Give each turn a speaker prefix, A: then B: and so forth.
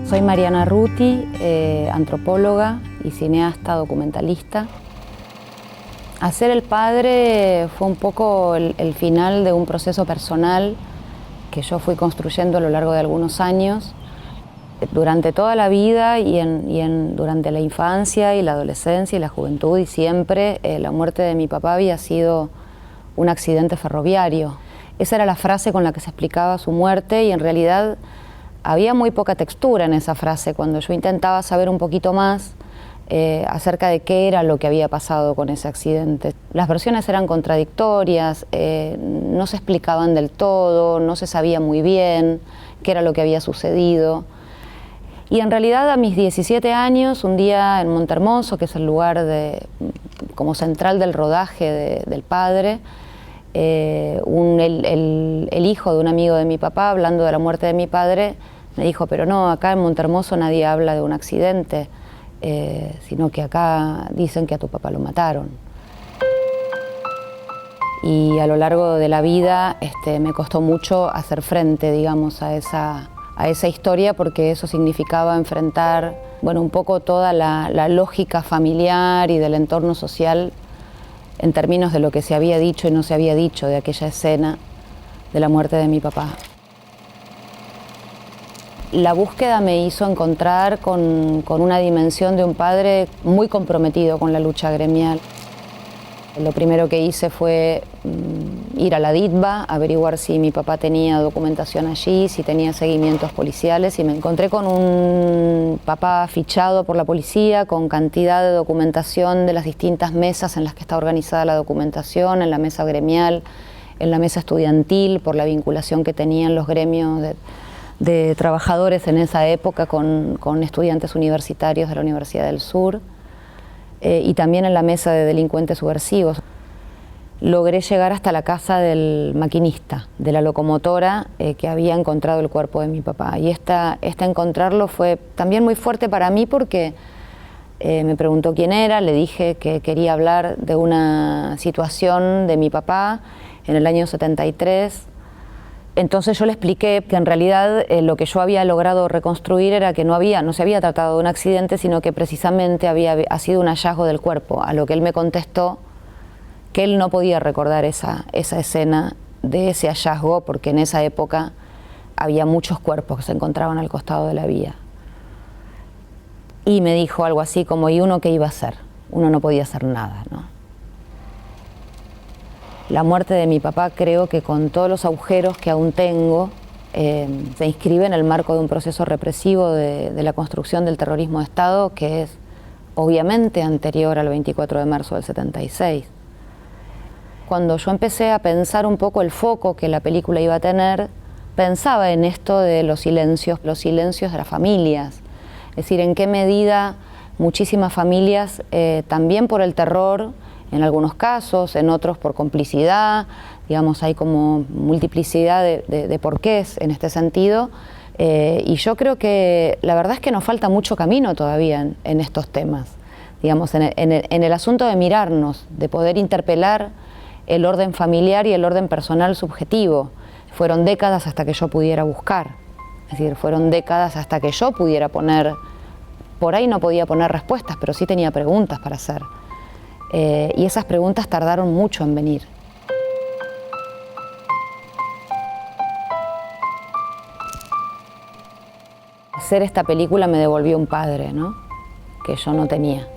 A: Soy Mariana Ruti, antropóloga y cineasta documentalista. Hacer El Padre fue un poco el final de un proceso personal que yo fui construyendo a lo largo de algunos años. Durante toda la vida durante la infancia y la adolescencia y la juventud y siempre, la muerte de mi papá había sido un accidente ferroviario. Esa era la frase con la que se explicaba su muerte y en realidad había muy poca textura en esa frase. Cuando yo intentaba saber un poquito más acerca de qué era lo que había pasado con ese accidente. Las versiones eran contradictorias, no se explicaban del todo, no se sabía muy bien qué era lo que había sucedido. Y en realidad a mis 17 años, un día en Montehermoso, que es el lugar como central del rodaje del Padre, el hijo de un amigo de mi papá, hablando de la muerte de mi padre, me dijo, pero no, acá en Montehermoso nadie habla de un accidente, sino que acá dicen que a tu papá lo mataron. Y a lo largo de la vida me costó mucho hacer frente, digamos, a esa historia, porque eso significaba enfrentar, bueno, un poco toda la lógica familiar y del entorno social en términos de lo que se había dicho y no se había dicho de aquella escena de la muerte de mi papá. La búsqueda me hizo encontrar con una dimensión de un padre muy comprometido con la lucha gremial. Lo primero que hice fue ir a la DITBA, averiguar si mi papá tenía documentación allí, si tenía seguimientos policiales, y me encontré con un papá fichado por la policía, con cantidad de documentación de las distintas mesas en las que está organizada la documentación, en la mesa gremial, en la mesa estudiantil, por la vinculación que tenían los gremios de trabajadores en esa época con estudiantes universitarios de la Universidad del Sur, y también en la mesa de delincuentes subversivos. Logré llegar hasta la casa del maquinista de la locomotora que había encontrado el cuerpo de mi papá. Y encontrarlo fue también muy fuerte para mí porque me preguntó quién era, le dije que quería hablar de una situación de mi papá en el año 73. Entonces yo le expliqué que en realidad lo que yo había logrado reconstruir era que no se había tratado de un accidente, sino que precisamente ha sido un hallazgo del cuerpo, a lo que él me contestó que él no podía recordar esa escena de ese hallazgo, porque en esa época había muchos cuerpos que se encontraban al costado de la vía. Y me dijo algo así como, ¿y uno qué iba a hacer? Uno no podía hacer nada, ¿no? La muerte de mi papá, creo que con todos los agujeros que aún tengo, se inscribe en el marco de un proceso represivo de la construcción del terrorismo de Estado, que es obviamente anterior al 24 de marzo del 76. Cuando yo empecé a pensar un poco el foco que la película iba a tener, pensaba en esto de los silencios de las familias. Es decir, en qué medida muchísimas familias, también por el terror, en algunos casos, en otros por complicidad, digamos, hay como multiplicidad de porqués en este sentido. Y yo creo que la verdad es que nos falta mucho camino todavía en estos temas. Digamos, en el asunto de mirarnos, de poder interpelar el orden familiar y el orden personal subjetivo. Fueron décadas hasta que yo pudiera buscar. Es decir, fueron décadas hasta que yo pudiera poner, por ahí no podía poner respuestas, pero sí tenía preguntas para hacer. Y esas preguntas tardaron mucho en venir. Hacer esta película me devolvió un padre, ¿no? Que yo no tenía.